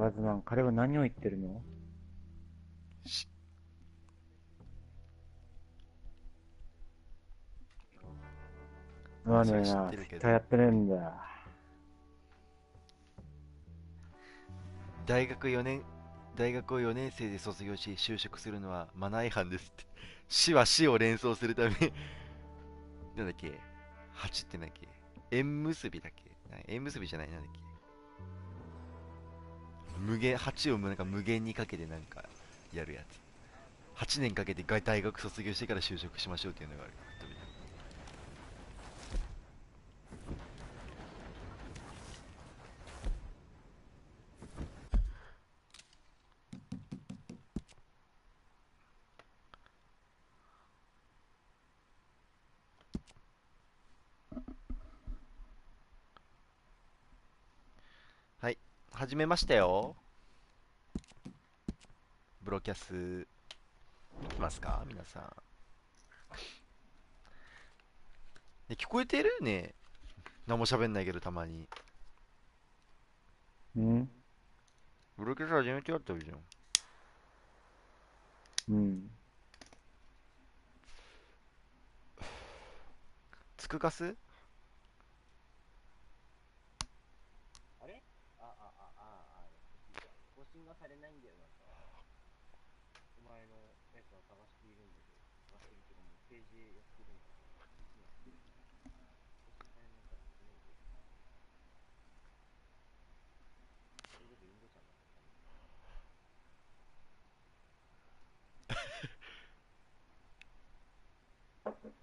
ワズマン、彼は何を言ってるの？しまあそれは知っまあねえな、ツイッてるけど、ターやってねえんだよ。大学4年大学を4年生で卒業し就職するのはマナー違反ですって。死は死を連想するためなんだっけ、8ってなんだっけ、縁結びだっけ、縁結びじゃない、なんだっけ、無限、8をなんか無限にかけてなんかやるやつ。8年かけて大学卒業してから就職しましょうっていうのがある。はい、始めましたよ。ブロキャスいきますか皆さん。聞こえてるね。何も喋んないけどたまに。んブロキャス始めてやったらいいじゃん。うん。つくかす。あれ更新がされないんだよ、なんか。お前のやつは探しているんだけど、探してるっていうかもうページやってるんだけど、今、更新されないから始めるけど、それこそインドちゃんだったら多分。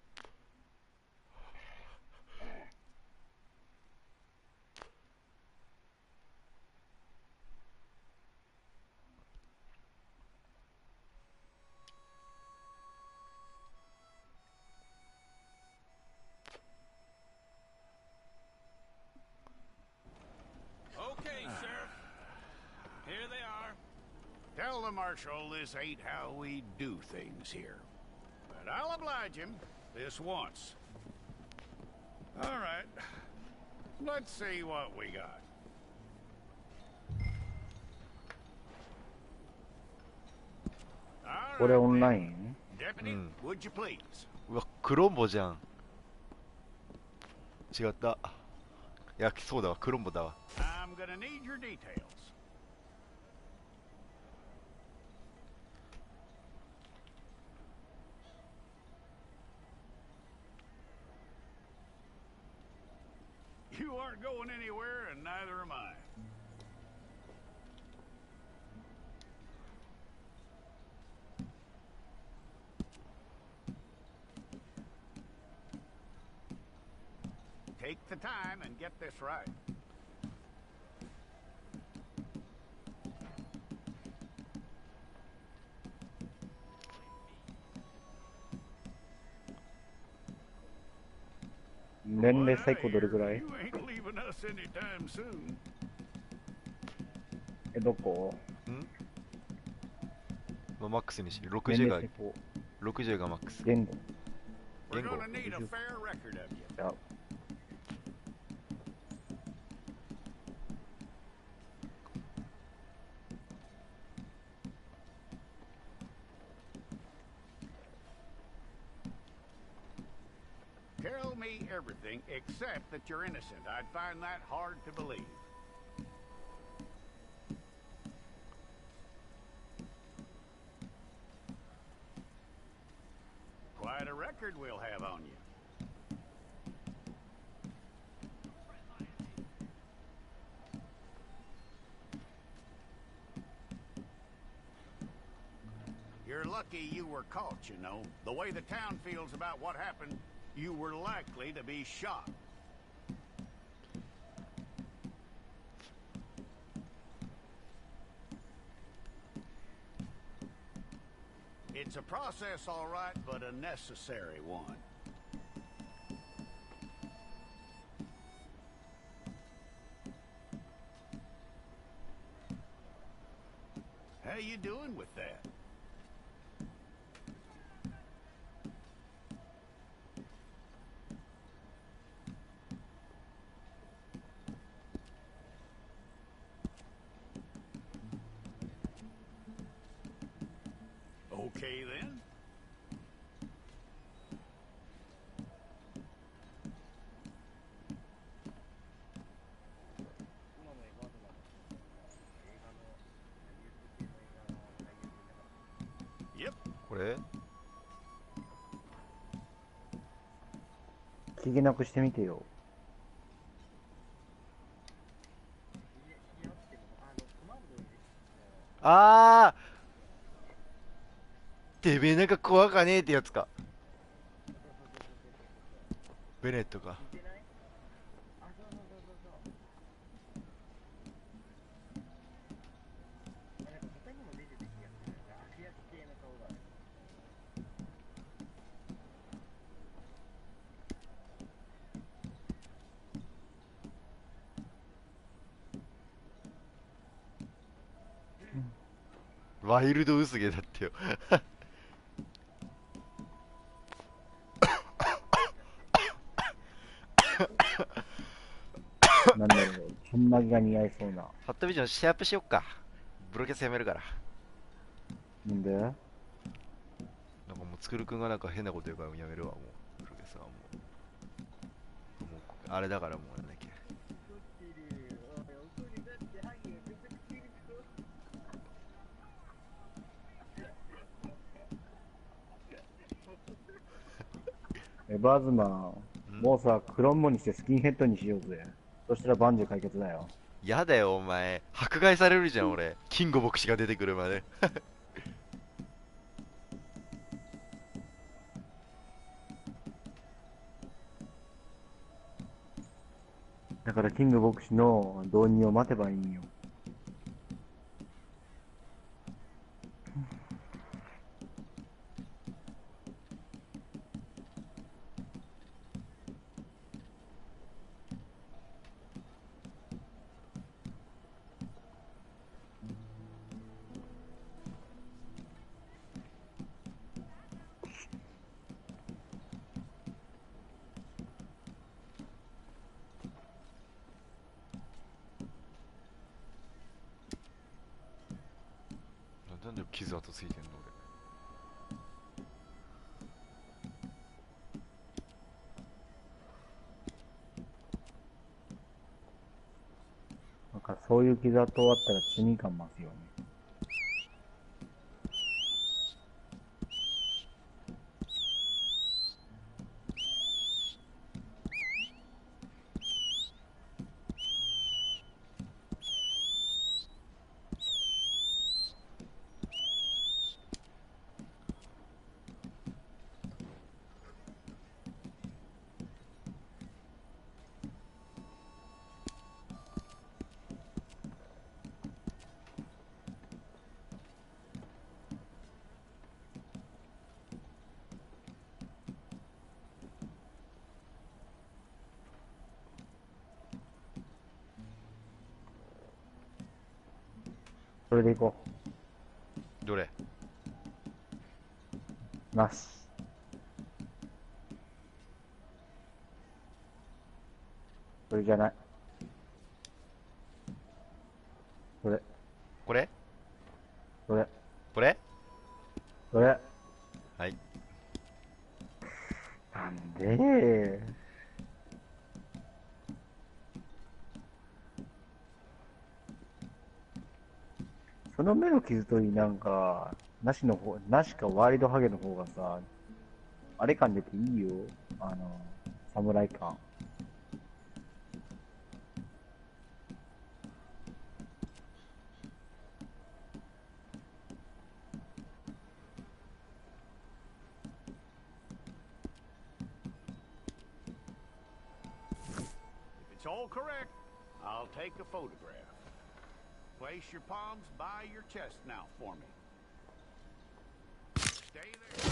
Okay, Sheriff. Here they are. Tell the Marshal this ain't how we do things here. But I'll oblige him this once. All right. Let's see what we got. これ All オン right, ラ then. イン？ Deputy, うん。would you please? うわ、クロンボじゃん。違った。いや、そうだわ、クロンボだわ。I'm gonna need your details. You aren't going anywhere, and neither am I. Take the time and get this right. From 年 what 齢最 I 高どれぐ hear, らい？ you ain't leaving us anytime soon. どこ？まあ、マックスにし、年60が、齢最高。60がマックス。言語。We're 言語。 gonna need a fair record of you. いや、Tell me everything except that you're innocent. I'd find that hard to believe. Quite a record we'll have on you. You're lucky you were caught, you know. The way the town feels about what happened, you were likely to be shot. It's a process, all right, but a necessary one. How you doing with that? Okay then. 今のエバーズマンの映画のハリウッド系の映画の俳優さんだから。Yep. これ聞きなくしてみてよ。いやってもコマンドにあー、てめえなんか怖かねえってやつか。ベネットか。似てない？あ、そうそうそうそうそう。なんか他にも出てた気がする。悪役系の顔がある。ワイルド薄毛だってよ。なんだろう、ちょんまげが似合いそうな。ハットビジョンシャープしよっか。ブロケスやめるから。なんで？なんかもうつくるくんがなんか変なこと言うからやめるわ、もう。ブロケスはもうあれだからもうなんだっけ。怒ってる。おい、怒りだってハゲが出てきてるぞ。エバーズマン、もうさ、クロンモにしてスキンヘッドにしようぜ。そしたら万事解決だよ。やだよお前、迫害されるじゃん俺。キング牧師が出てくるまで。だからキング牧師の導入を待てばいいんよ。なんで傷跡ついてんのなんかそういう傷跡終わったら中二感増すよね。それで行こどれ？う。なし。それじゃない。それ、これそれ、これそれ。はい。なんで？その目の傷取りなんか、なしの方、なしかワイルドハゲの方がさ、あれ感出ていいよ。侍感。If it's all correct, I'll take a photograph. Place your palms by your chest now for me. Stay there.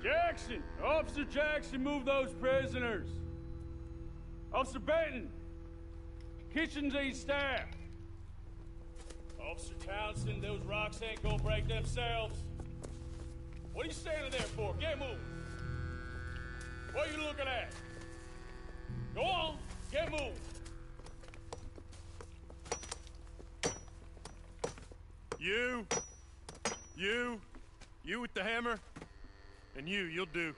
Jackson! Officer Jackson, move those prisoners! Officer Benton! Kitchens ain't staffed! Officer Townsend, those rocks ain't gonna break themselves. What are you standing there for? Get moving! What are you looking at? Go on, get moving! You with the hammer? And you'll do.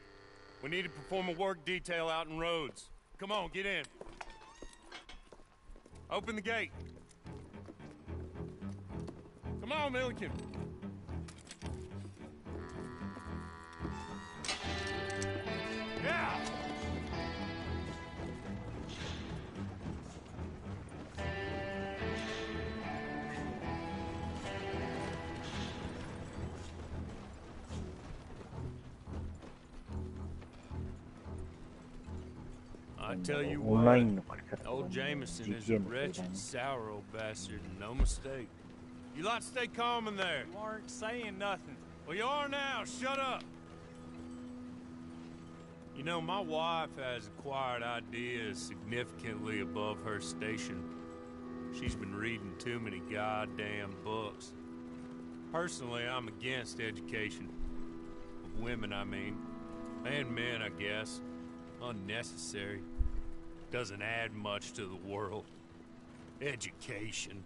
We need to perform a work detail out in Rhodes. Come on, get in. Open the gate. Come on, Milliken. Yeah! I tell you オンライ what, ンの書き方とか old Jameson is a GTA のせいだ wretched, ね。 sour old bastard, and no mistake. You lot stay calm in there. You aren't saying nothing. Well, you are now. Shut up. You know, my wife has acquired ideas significantly above her station. She's been reading too many goddamn books. Personally, I'm against education. Of women, I mean. And men, I guess. Unnecessary. Doesn't add much to the world. Education.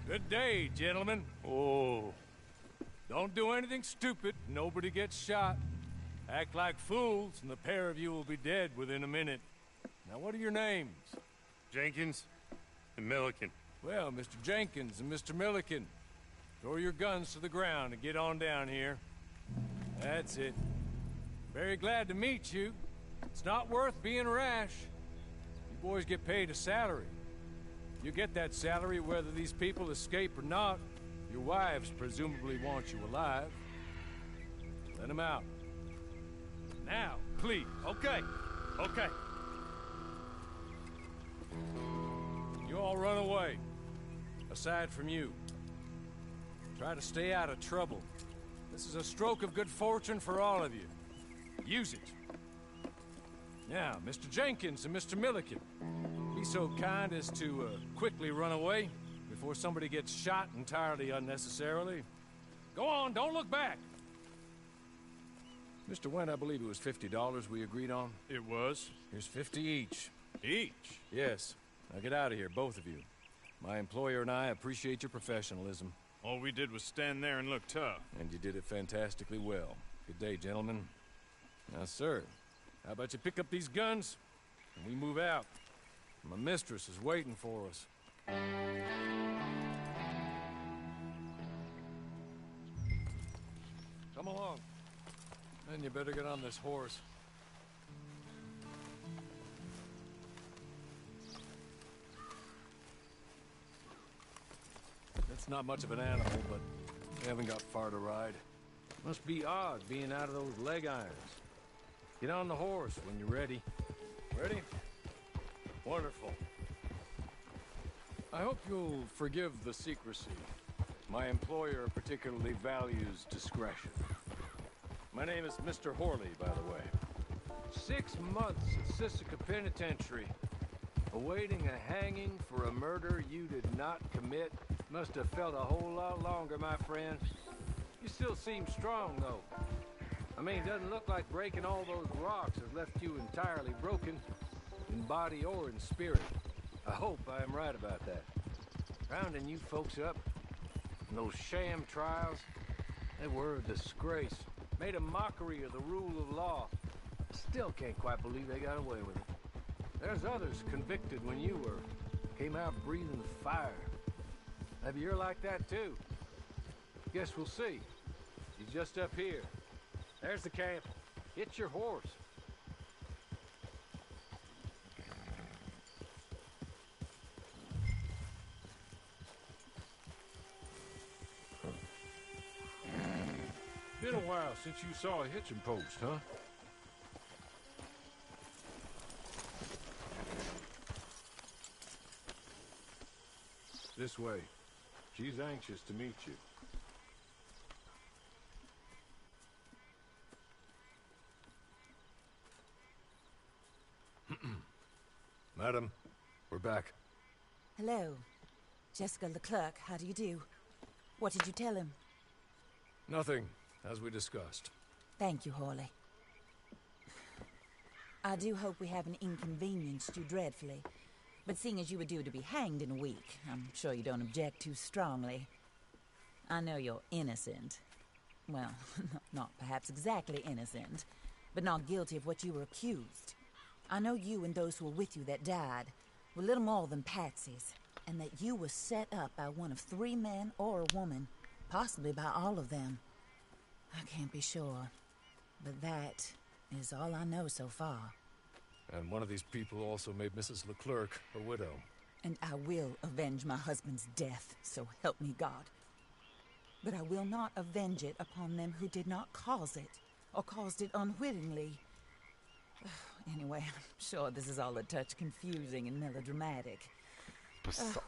Good day, gentlemen. Oh, Don't do anything stupid. Nobody gets shot. Act like fools, and the pair of you will be dead within a minute. Now, what are your names? Jenkins and Milliken. Well, Mr. Jenkins and Mr. Milliken, throw your guns to the ground and get on down here. That's it. Very glad to meet you. It's not worth being rash. You boys get paid a salary. You get that salary whether these people escape or not. Your wives presumably want you alive. Let them out. Now, please. Okay, okay. You all run away. Aside from you. Try to stay out of trouble. This is a stroke of good fortune for all of you. Use it. Now, Mr. Jenkins and Mr. Milliken, be so kind as to quickly run away before somebody gets shot entirely unnecessarily. Go on, don't look back. Mr. Went, I believe it was $50 we agreed on. It was. Here's 50 each. Each? Yes. Now get out of here, both of you. My employer and I appreciate your professionalism. All we did was stand there and look tough. And you did it fantastically well. Good day, gentlemen. Now, sir, how about you pick up these guns and we move out? My mistress is waiting for us. Come along. Then you better get on this horse. It's not much of an animal, but we haven't got far to ride. Must be odd being out of those leg irons. Get on the horse when you're ready. Ready? Wonderful. I hope you'll forgive the secrecy. My employer particularly values discretion. My name is Mr. Horley, by the way. 6 months at Sisika Penitentiary, awaiting a hanging for a murder you did not commit. Must have felt a whole lot longer, my friend. You still seem strong, though. I mean, it doesn't look like breaking all those rocks has left you entirely broken, in body or in spirit. I hope I am right about that. Rounding you folks up, and those sham trials, they were a disgrace. Made a mockery of the rule of law. Still can't quite believe they got away with it. There's others convicted when you were. Came out breathing fire. Maybe you're like that too. Guess we'll see. He's just up here. There's the camp. Hit your horse. Been a while since you saw a hitching post, huh? This way. She's anxious to meet you. Madam, we're back. Hello. Jessica Leclerc, how do you do? What did you tell him? Nothing, as we discussed. Thank you, Hawley. I do hope we haven't inconvenienced you dreadfully. But seeing as you were due to be hanged in a week, I'm sure you don't object too strongly. I know you're innocent. Well, not perhaps exactly innocent, but not guilty of what you were accused. I know you and those who were with you that died were little more than patsies, and that you were set up by one of 3 men or a woman, possibly by all of them. I can't be sure, but that is all I know so far. And one of these people also made Mrs. Leclerc a widow. And I will avenge my husband's death, so help me God. But I will not avenge it upon them who did not cause it, or caused it unwittingly. Anyway, I'm sure this is all a touch confusing and melodramatic.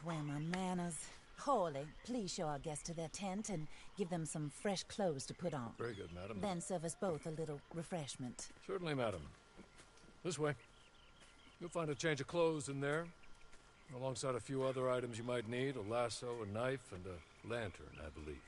Where are my manners? Hawley, please show our guests to their tent and give them some fresh clothes to put on. Very good, madam. Then serve us both a little refreshment. Certainly, madam. This way. You'll find a change of clothes in there, alongside a few other items you might need, a lasso, a knife, and a lantern, I believe.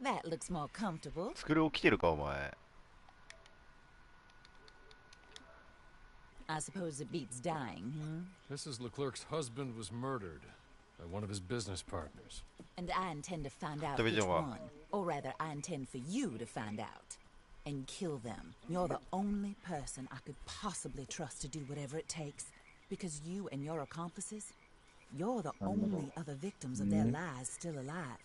That looks more comfortable. スクール起きてるかお前。 I suppose it beats dying, Mrs. Leclerc's husband was murdered by one of his business partners. And I intend to find out Division which one. one. Or rather, I intend for you to find out. And kill them. You're the only person I could possibly trust to do whatever it takes. Because you and your accomplices, you're the only other victims of their lies still alive.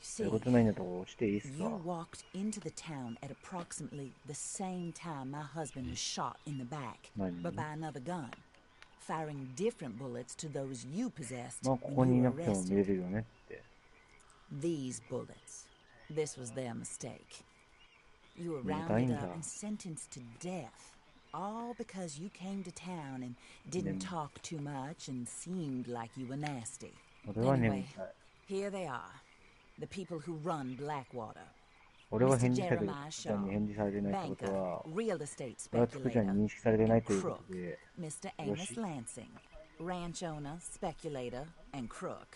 You そういう see, ことないんだとしていいっす you か walked into the town at approximately the same time my husband was shot in the back, Nani? but by another gun, firing different bullets to those you possessed まあここに when い you な were くても見 arrested. れるよねって These bullets. This was their mistake. You were Dying rounded up da. and sentenced to death, all because you came to town and didn't talk too much and seemed like you were nasty. 俺はね Anyway, みたい here they are, the people who run Blackwater. 俺は Mr. 返事され Jeremiah つくちゃんに Shaw, 返事されてないってこと banker, は real estate 俺はつくちゃん speculator, に認識されてない and というこ crook, とで Mr. Amos Lansing, ranch owner, speculator, and crook.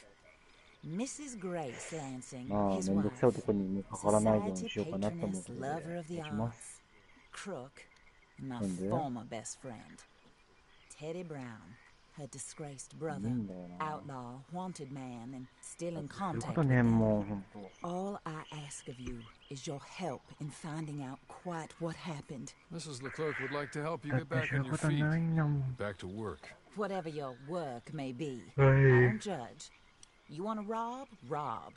Mrs. Grace Lansing, まあ his めんどくさい wife, 男にかからないよう society にしようかなと思う patroness, ことで lover of the できま arts. す Crook, my And there? former best friend. Teddy Brown, her disgraced いい brother, んだよな。 outlaw, wanted man, and still だっ in てそういうこ contact と with ね、 them. もうほんと。 All I ask of you is your help in finding out quite what happened. Mrs. Leclerc would like to help you だっ get て back そうい on う your こと feet, ないんだもん。 back to work. Whatever your work may be, は I い。 don't judge. You want to rob? Rob.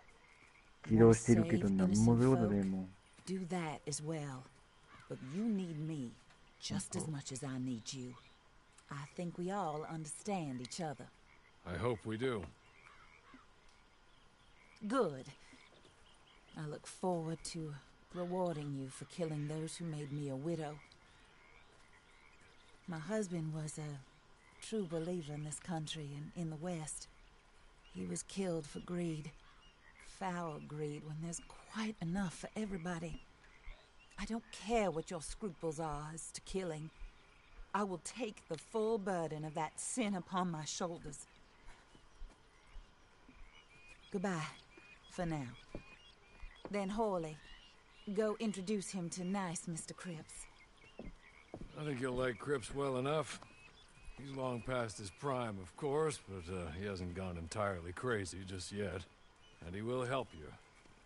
起 You 動 want してるけ to ど save 何も innocent そういうことね、 folk? もう。 Do that as well. But you need me just as Oh. much as I need you. I think we all understand each other. I hope we do. Good. I look forward to rewarding you for killing those who made me a widow. My husband was a true believer in this country and in the West. He was killed for greed. Foul greed when there's quite enough for everybody. I don't care what your scruples are as to killing. I will take the full burden of that sin upon my shoulders. Goodbye, for now. Then Hawley, go introduce him to nice Mr. Cripps. I think you'll like Cripps well enough. He's long past his prime, of course, but he hasn't gone entirely crazy just yet. And he will help you,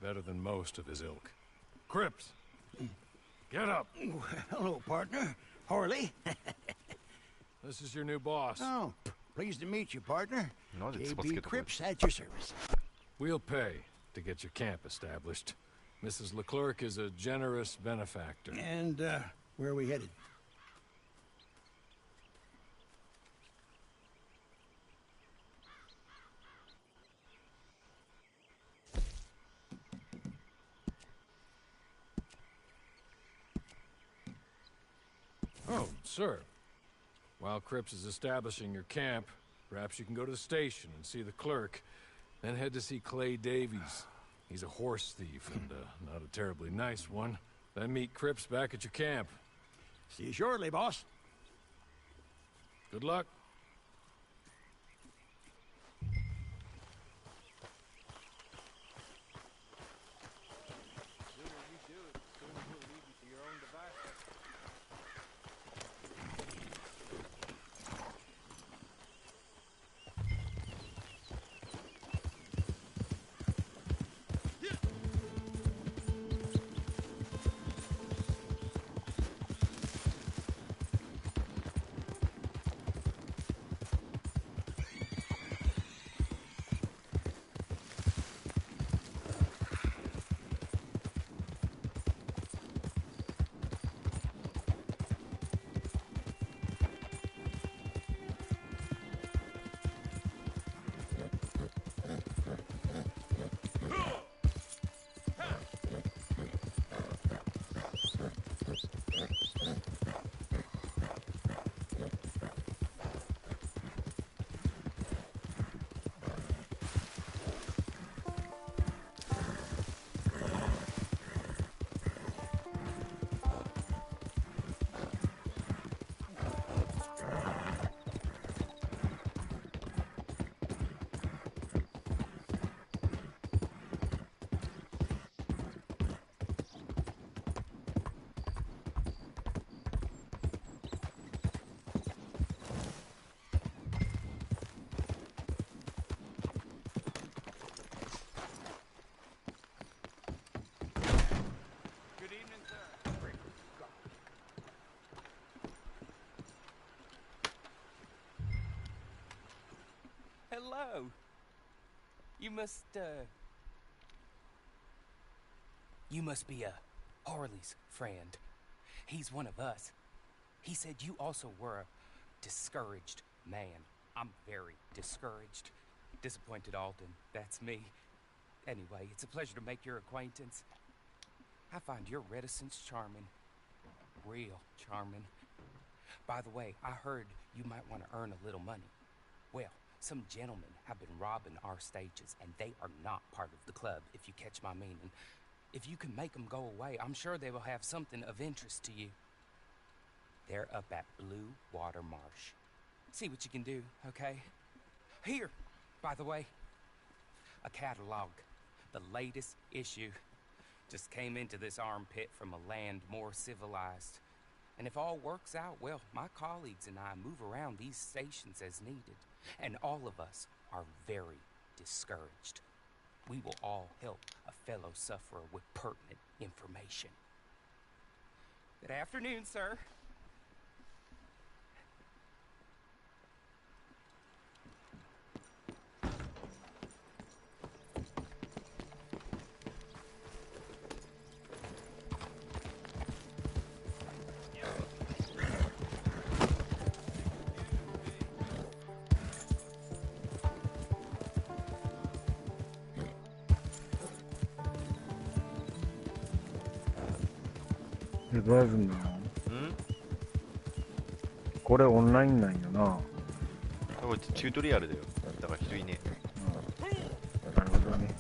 better than most of his ilk. Cripps! Get up! Hello, partner. Harley. This is your new boss. Oh, pleased to meet you, partner. なんでつばつ JB けてこい Cripps at your service. We'll pay to get your camp established. Mrs. Leclerc is a generous benefactor. And, where are we headed? Oh, sir. While Cripps is establishing your camp, perhaps you can go to the station and see the clerk, then head to see Clay Davies. He's a horse thief and not a terribly nice one. Then meet Cripps back at your camp. See you shortly, boss. Good luck. Hello. You must be Harley's friend. He's one of us. He said you also were a discouraged man. I'm very discouraged. Disappointed Alden, that's me. Anyway, it's a pleasure to make your acquaintance. I find your reticence charming. Real charming. By the way, I heard you might want to earn a little money. Well, some gentlemen have been robbing our stages, and they are not part of the club, if you catch my meaning. If you can make them go away, I'm sure they will have something of interest to you. They're up at Blue Water Marsh. See what you can do, okay? Here, by the way, a catalog. The latest issue. Just came into this armpit from a land more civilized. And if all works out, well, my colleagues and I move around these stations as needed. And all of us are very discouraged. We will all help a fellow sufferer with pertinent information. Good afternoon, sir.バズンこれオンラインなんよな。これチュートリアルだよ。だから人いねなるほどね。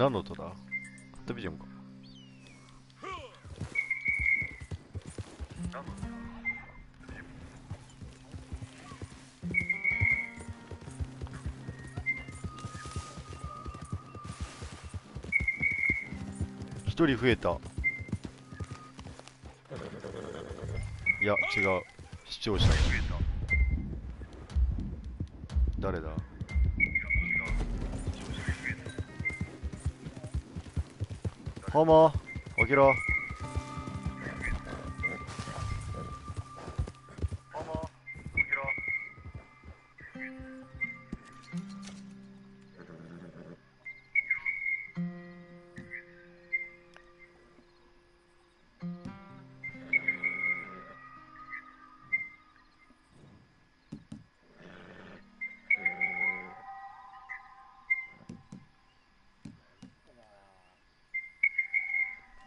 何の音だ？ハットビジョンか。一人増えた。いや違う、視聴者。誰だ？ホモ起きろ。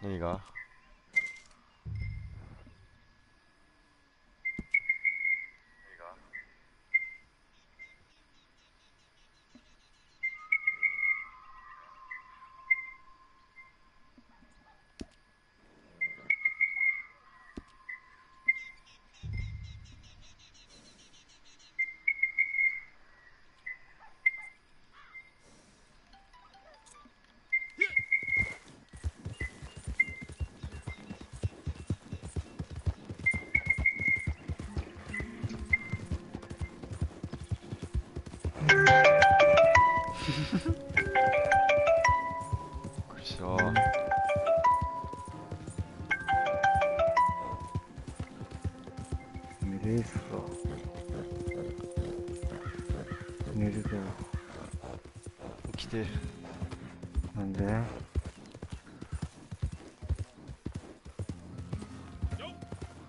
何が？くしょー。寝るっすか。寝るぞ。起きて。なんで？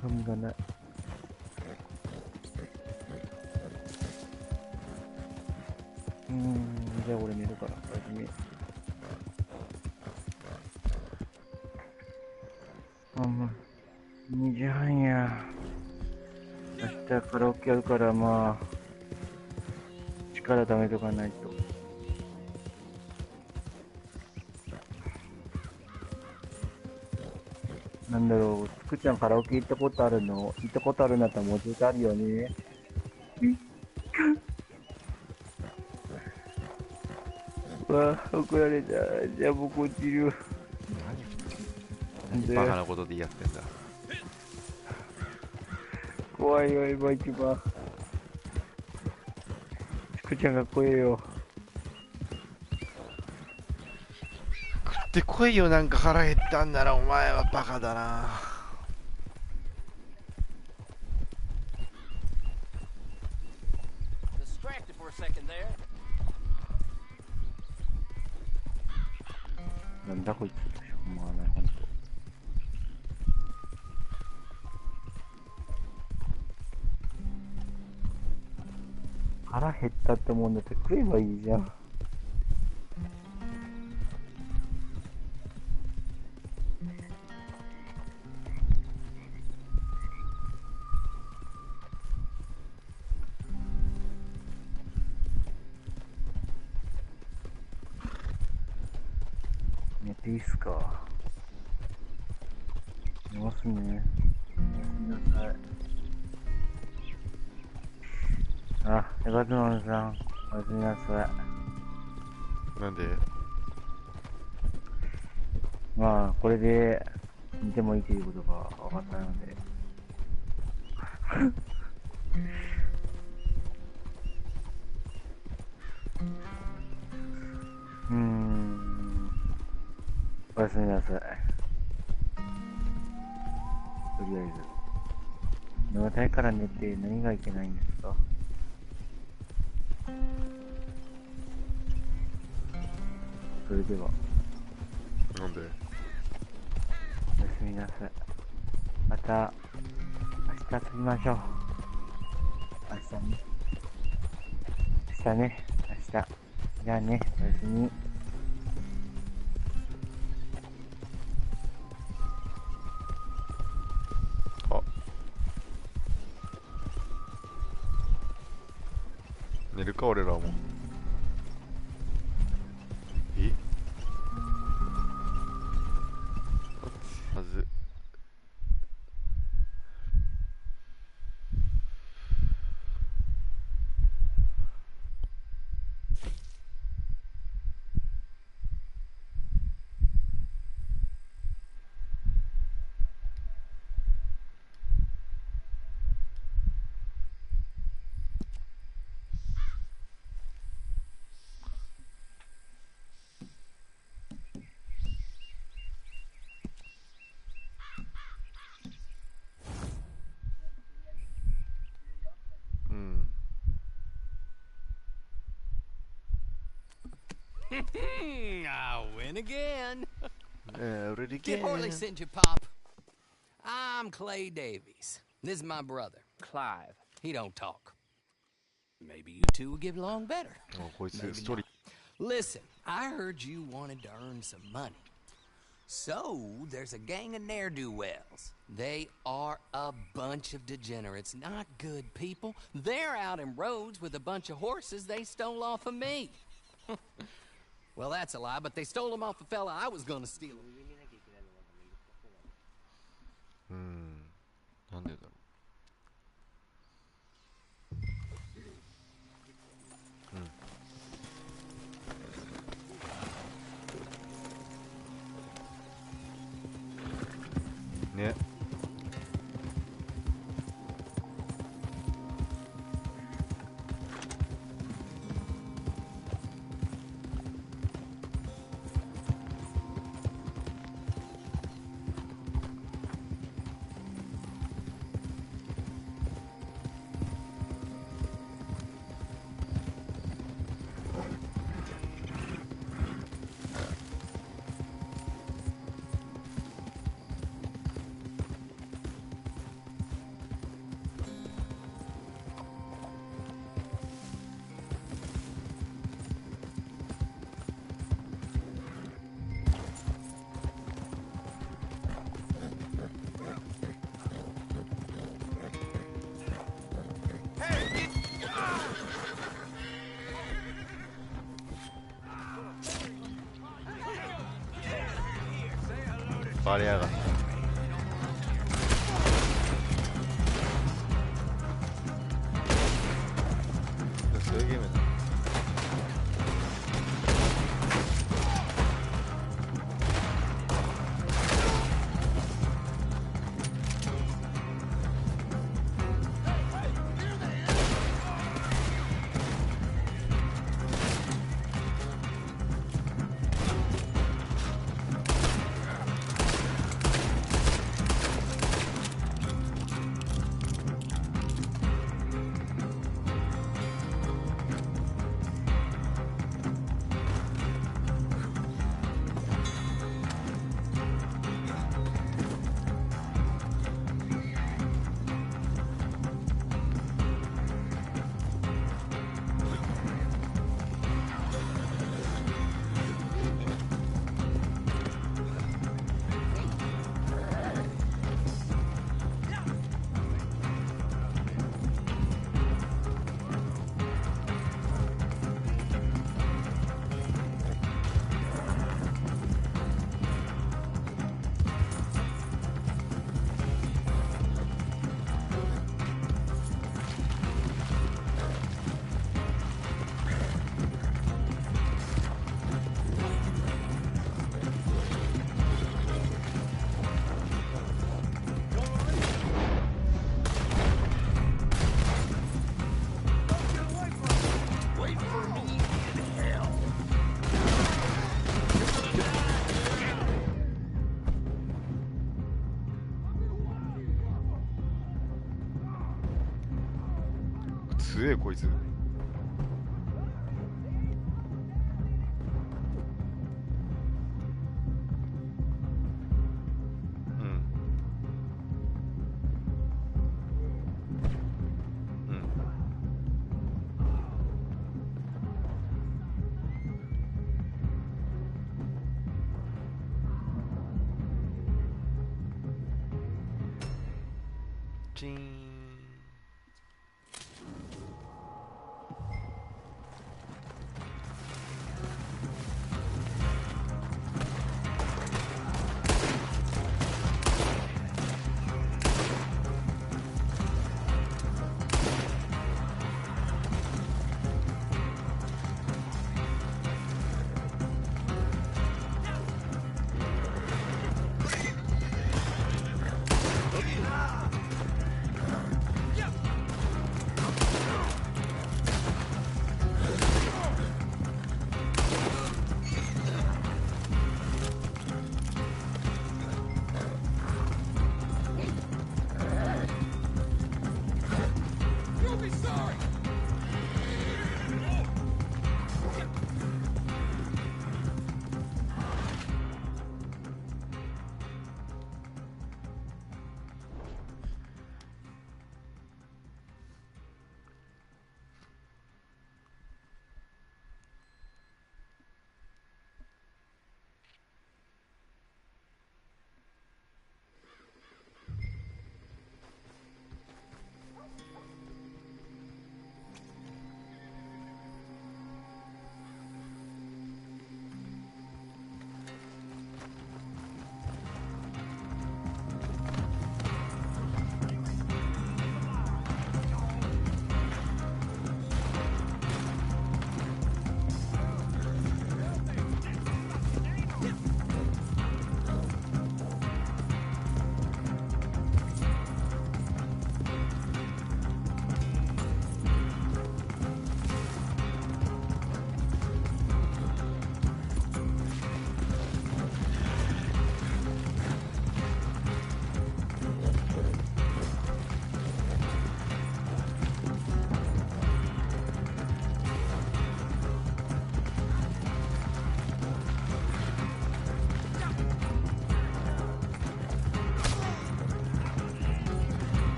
髪がない。じゃあ俺寝るから、おやすみ。もう2時半や。明日カラオケやるからまあ、力貯めとかないと。なんだろう、つくちゃんカラオケ行ったことあるの？行ったことあるんだったらもうずっとあるよね。わあ、怒られた。じゃあ僕落ちる。何バカなことでやってんだ。怖いよ、今一番。つくちゃんが怖えよ。食ってこいよ、なんか腹減ったんならお前はバカだな。なんだこいつ。しょうがない、ほんと。腹減ったって思うんだって食えばいいじゃん。寝ていいっすか？寝ますね。おやすみなさい。あ、エバズノンさん、おやすみなさい。なんで？まあ、これで寝てもいいということが分かったので。おやすみなさい。とりあえず。眠たいから寝て何がいけないんですか？それでは。なんで？おやすみなさい。また、明日遊びましょう。明日ね。明日ね。明日。じゃあね、おやすみ。あ、寝るか俺らも。え？ I win again. Already Did again. Horley send you, Pop? I'm Clay Davies. This is my brother, Clive. He don't talk. Maybe you two will get along better. こいつ Maybe ストーリ not. Listen, I heard you wanted to earn some money. So, there's a gang of ne'er-do-wells. They are a bunch of degenerates, not good people. They're out in roads with a bunch of horses they stole off of me. Well, that's a lie, but they stole them off a fella I was gonna steal them. 右見なきゃいけないのがめんどくさそうなんだ。なんでだろう。ね。バレやがった。そういうゲームだ。強えこいつ。チーン。。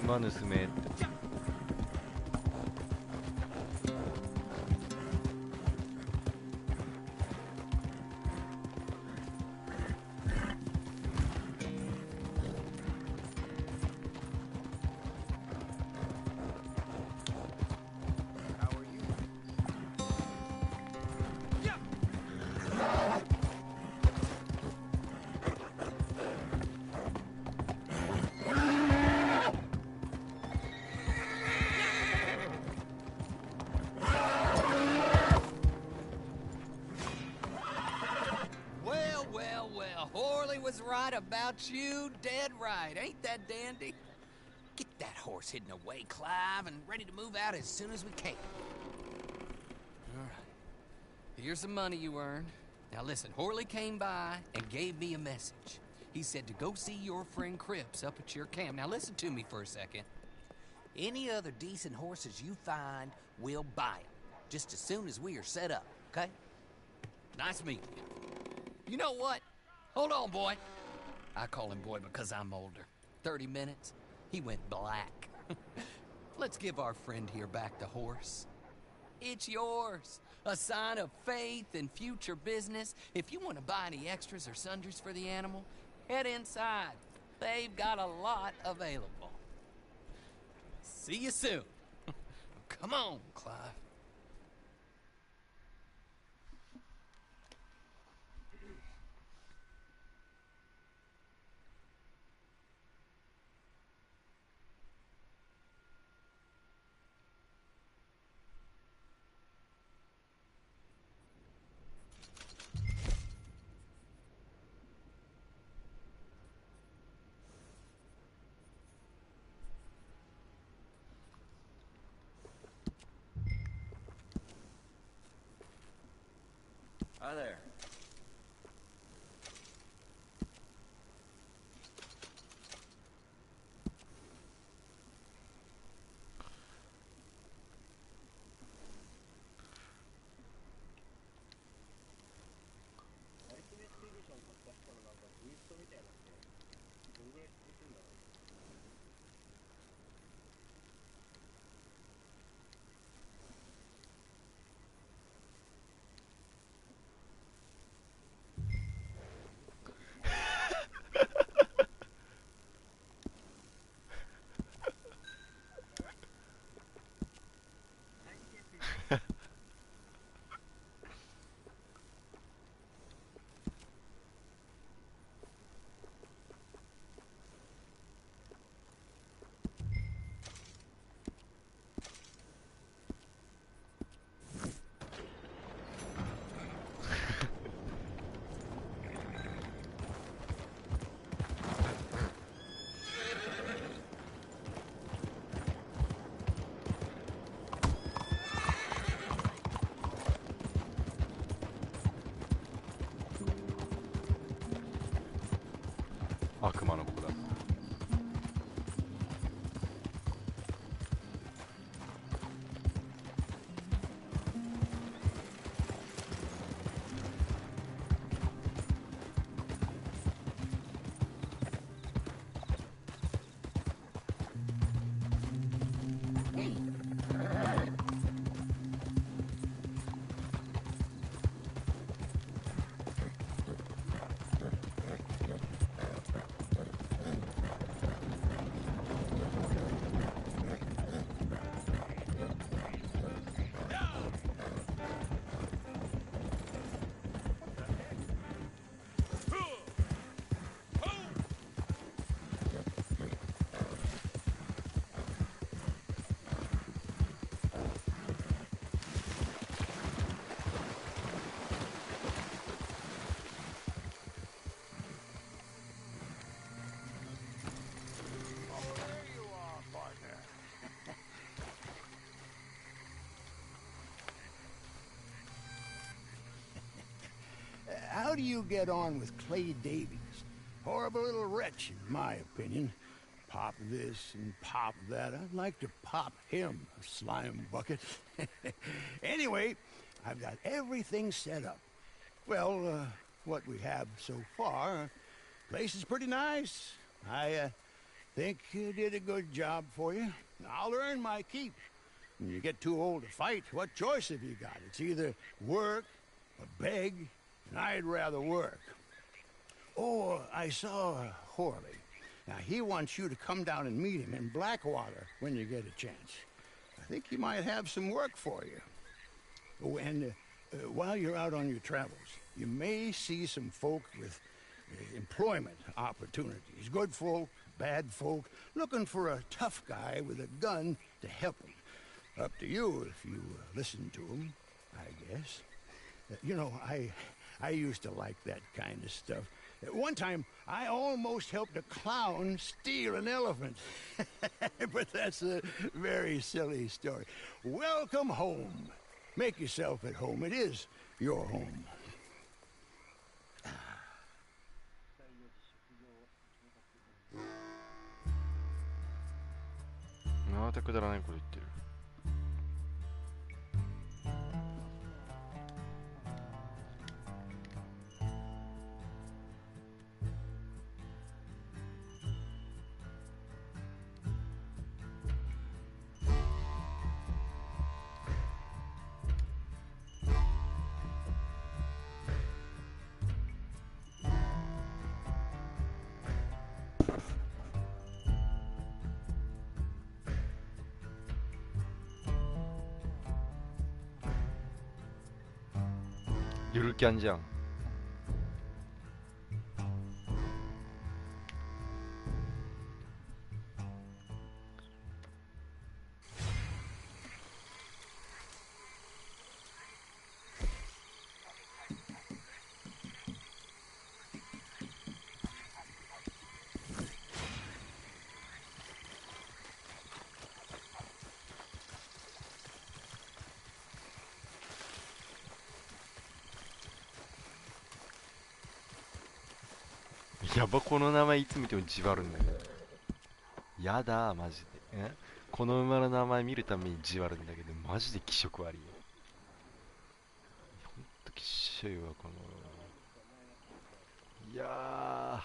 馬盗めって。Was right about you, dead right. Ain't that dandy? Get that horse hidden away, Clive, and ready to move out as soon as we can. All right. Here's the money you earned. Now listen, Horley came by and gave me a message. He said to go see your friend Cripps up at your camp. Now listen to me for a second. Any other decent horses you find, we'll buy them. Just as soon as we are set up, okay? Nice meeting you. You know what? Hold on, boy. I call him boy because I'm older. 30 minutes, he went black. Let's give our friend here back the horse. It's yours. A sign of faith and future business. If you want to buy any extras or sundries for the animal, head inside. They've got a lot available. See you soon. Come on, Clive. Hi there.悪魔の子だ。How do you get on with Clay Davies? Horrible little wretch, in my opinion. Pop this and pop that. I'd like to pop him, a slime bucket. Anyway, I've got everything set up. Well, what we have so far, place is pretty nice. I think you did a good job for you. I'll earn my keep. When you get too old to fight, what choice have you got? It's either work or beg, and I'd rather work. Oh, I saw Horley. Now, he wants you to come down and meet him in Blackwater when you get a chance. I think he might have some work for you. Oh, and while you're out on your travels, you may see some folk with employment opportunities. Good folk, bad folk, looking for a tough guy with a gun to help them. Up to you if you listen to them, I guess. You know, I used to like that kind of stuff. One time, I almost helped a clown steal an elephant. But that's a very silly story. Welcome home. Make yourself at home. It is your home. またくだらないこと言ってる。ゆるキャンじゃん。やば、この名前いつ見てもじわるんだけど。やだマジで。この馬の名前見るためにじわるんだけど、マジで気色悪いよ。ほんときっしょいわこの。いや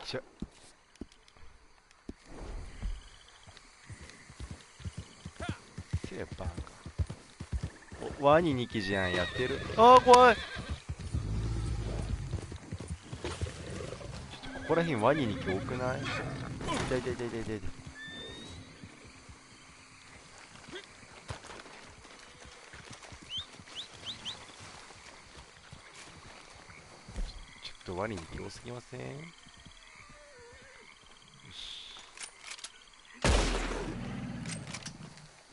ーきゃせやバカ。お、ワニ2機じゃん。やってる。あー怖い。ここら辺ワニ2機多くない？痛い痛い痛い痛い痛い。ちょっとワニ2機多すぎません？よし。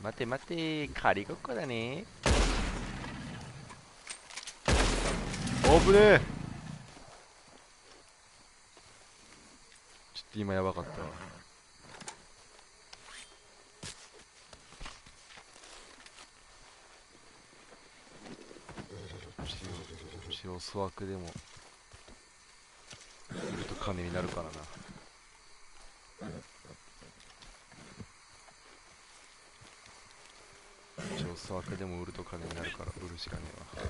待て待て、仮ごっこだね。おぶねえ。ちょっと今やばかったわ。一応粗悪でも売ると金になるからな。一応粗悪でも売ると金になるから売るしかねえわ。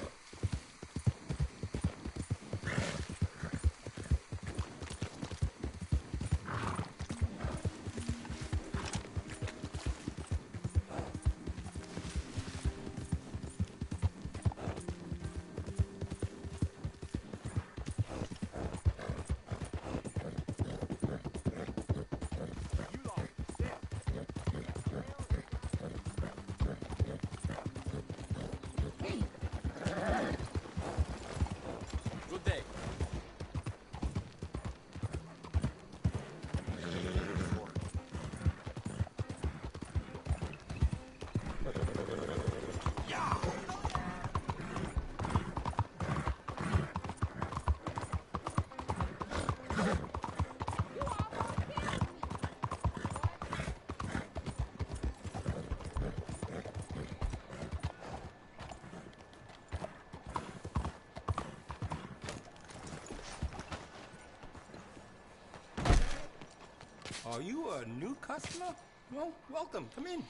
Are you a new customer? Well, welcome. Come in.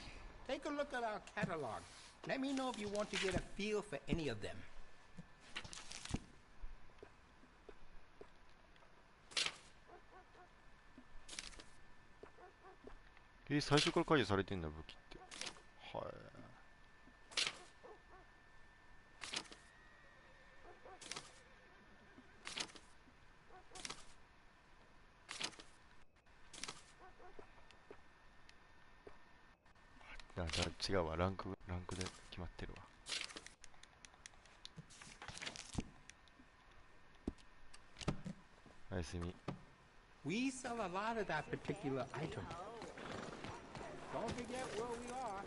Take a look at our catalog. Let me know if you want to get a feel for any of them. 最初から解除されてんだ、武器って。はい。違うわ、ランクで決まってるわ。おやすみ。 We sell a lot of that particular item. Don't forget where we are.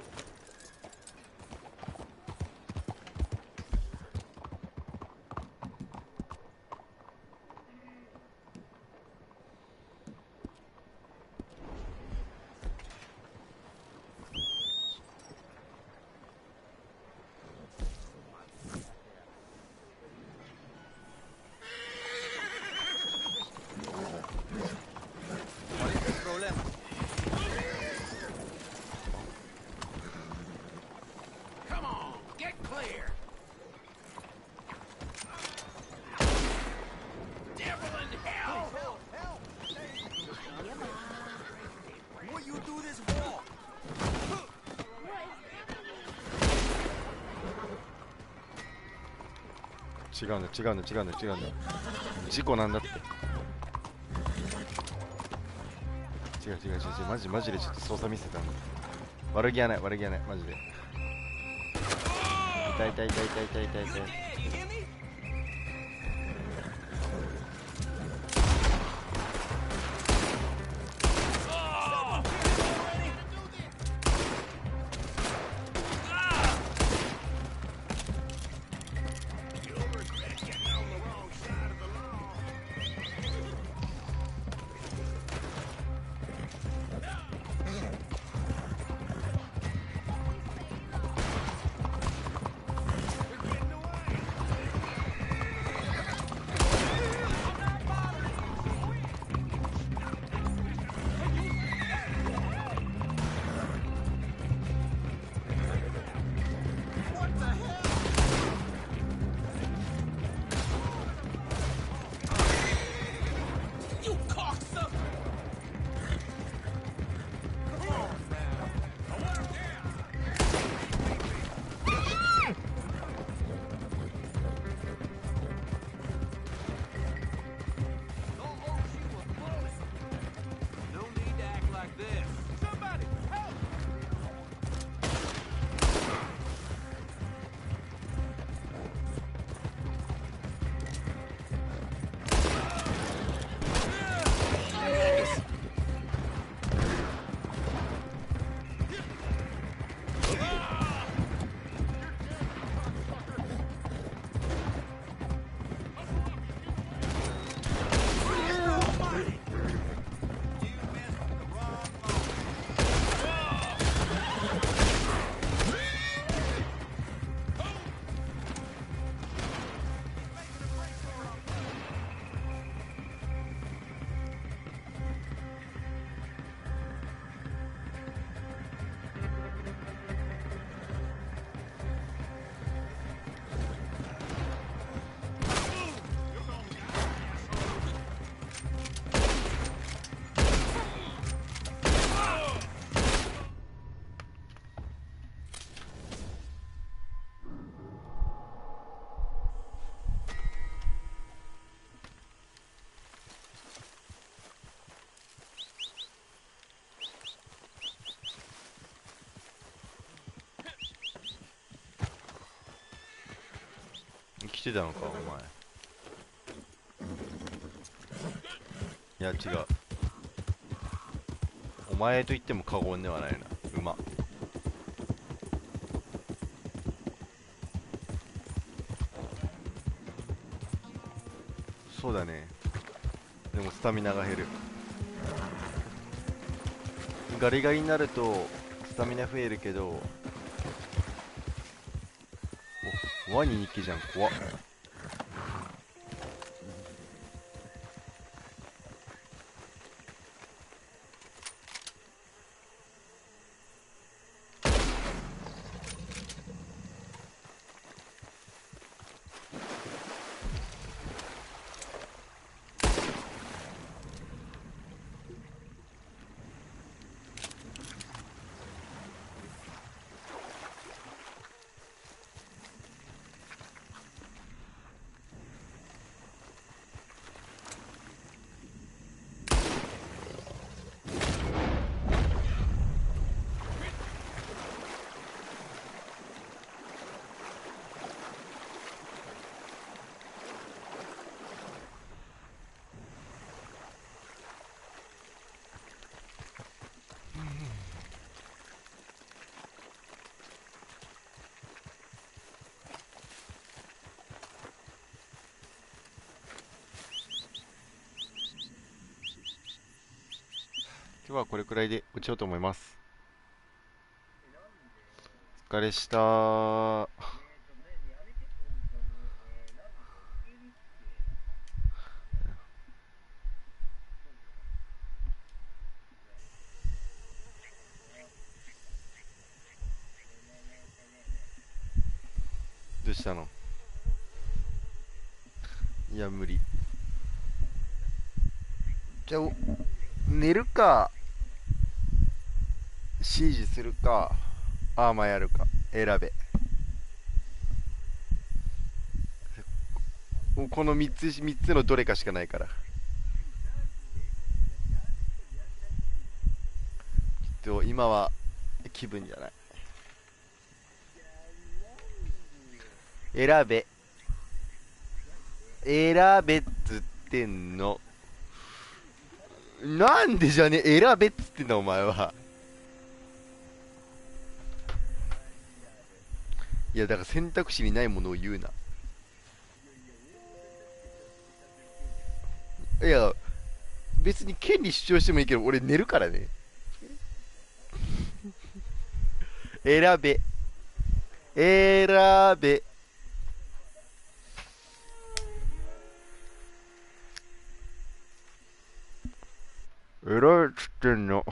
Come on, get clear. Devil in hell! What you do this for? 違うんだ。事故なんだって。違う、マジでちょっと操作ミスったんだ。悪気はない、マジで。痛い。来てたのか、お前。いや、違う。お前と言っても過言ではないな。馬。そうだね。でもスタミナが減る。ガリガリになるとスタミナ増えるけど、お、ワニ2匹じゃん、怖っ。今日はこれくらいで落ちようと思います。お疲れしたー。どうしたの？いや、無理。じゃあ、寝るか、シージするか、アーマーやるか、選べ。もうこの3つのどれかしかないから。今は気分じゃない。選べ。選べっつってんの。なんでじゃねえ、選べっつってんだお前は。いやだから選択肢にないものを言うな。いや別に権利主張してもいいけど俺寝るからね。選べ。選べ。偉いっつってんの。